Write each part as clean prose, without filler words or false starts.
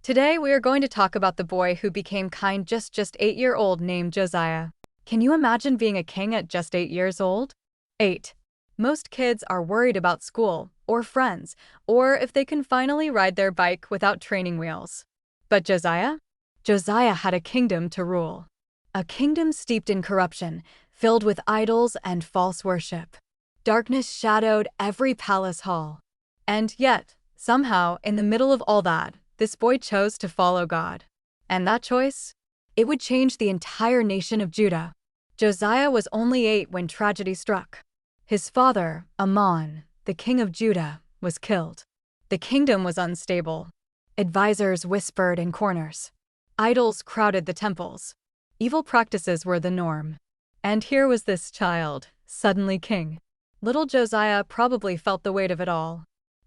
Today we are going to talk about the boy who became kind just 8-year-old named Josiah. Can you imagine being a king at just 8 years old? 8. Most kids are worried about school, or friends, or if they can finally ride their bike without training wheels. But Josiah? Josiah had a kingdom to rule. A kingdom steeped in corruption, filled with idols and false worship. Darkness shadowed every palace hall. And yet, somehow, in the middle of all that, this boy chose to follow God. And that choice? It would change the entire nation of Judah. Josiah was only 8 when tragedy struck. His father, Amon, the king of Judah, was killed. The kingdom was unstable. Advisors whispered in corners. Idols crowded the temples. Evil practices were the norm. And here was this child, suddenly king. Little Josiah probably felt the weight of it all.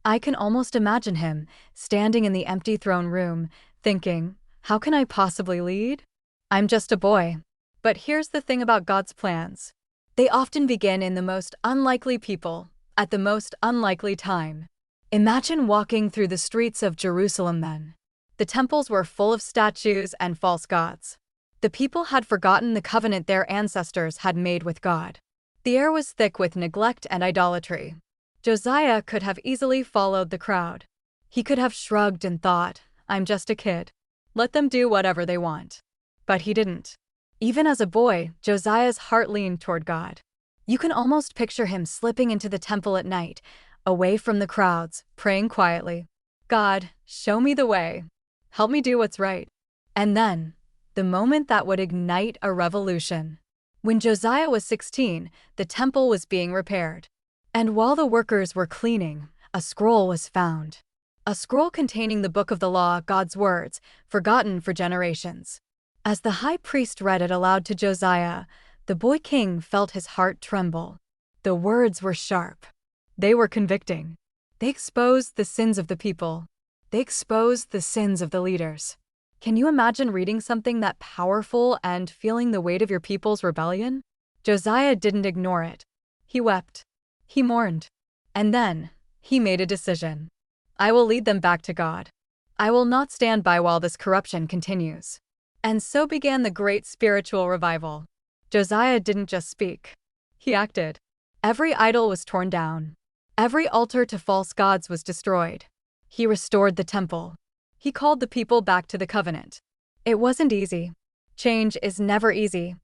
I can almost imagine him, standing in the empty throne room, thinking, how can I possibly lead? I'm just a boy. But here's the thing about God's plans. They often begin in the most unlikely people, at the most unlikely time. Imagine walking through the streets of Jerusalem then. The temples were full of statues and false gods. The people had forgotten the covenant their ancestors had made with God. The air was thick with neglect and idolatry. Josiah could have easily followed the crowd. He could have shrugged and thought, I'm just a kid. Let them do whatever they want. But he didn't. Even as a boy, Josiah's heart leaned toward God. You can almost picture him slipping into the temple at night, away from the crowds, praying quietly. God, show me the way. Help me do what's right. And then, the moment that would ignite a revolution. When Josiah was 16, the temple was being repaired. And while the workers were cleaning, a scroll was found. A scroll containing the book of the law, God's words, forgotten for generations. As the high priest read it aloud to Josiah, the boy king felt his heart tremble. The words were sharp. They were convicting. They exposed the sins of the people. They exposed the sins of the leaders. Can you imagine reading something that powerful and feeling the weight of your people's rebellion? Josiah didn't ignore it. He wept. He mourned. And then, he made a decision. I will lead them back to God. I will not stand by while this corruption continues. And so began the great spiritual revival. Josiah didn't just speak. He acted. Every idol was torn down. Every altar to false gods was destroyed. He restored the temple. He called the people back to the covenant. It wasn't easy. Change is never easy.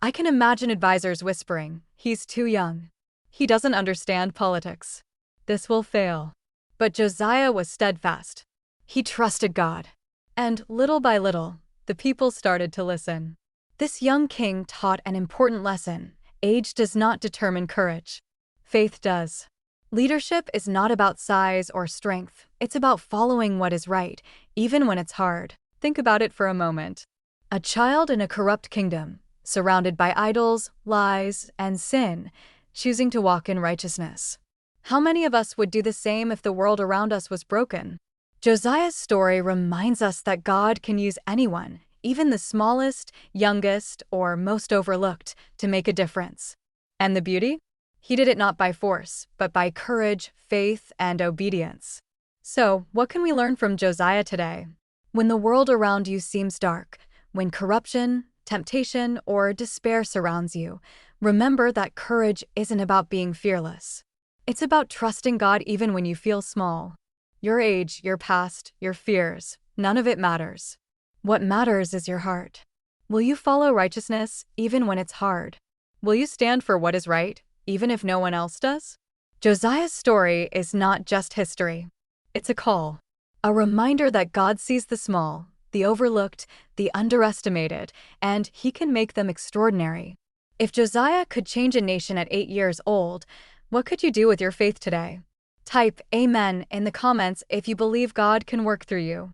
I can imagine advisors whispering, he's too young. He doesn't understand politics. This will fail. But Josiah was steadfast. He trusted God. And little by little, the people started to listen. This young king taught an important lesson. Age does not determine courage. Faith does. Leadership is not about size or strength. It's about following what is right, even when it's hard. Think about it for a moment. A child in a corrupt kingdom, surrounded by idols, lies, and sin, choosing to walk in righteousness. How many of us would do the same if the world around us was broken? Josiah's story reminds us that God can use anyone, even the smallest, youngest, or most overlooked, to make a difference. And the beauty? He did it not by force, but by courage, faith, and obedience. So, what can we learn from Josiah today? When the world around you seems dark, when corruption, temptation, or despair surrounds you, remember that courage isn't about being fearless. It's about trusting God even when you feel small. Your age, your past, your fears, none of it matters. What matters is your heart. Will you follow righteousness even when it's hard? Will you stand for what is right, even if no one else does? Josiah's story is not just history. It's a call. A reminder that God sees the small, the overlooked, the underestimated, and He can make them extraordinary. If Josiah could change a nation at 8 years old, what could you do with your faith today? Type Amen in the comments if you believe God can work through you.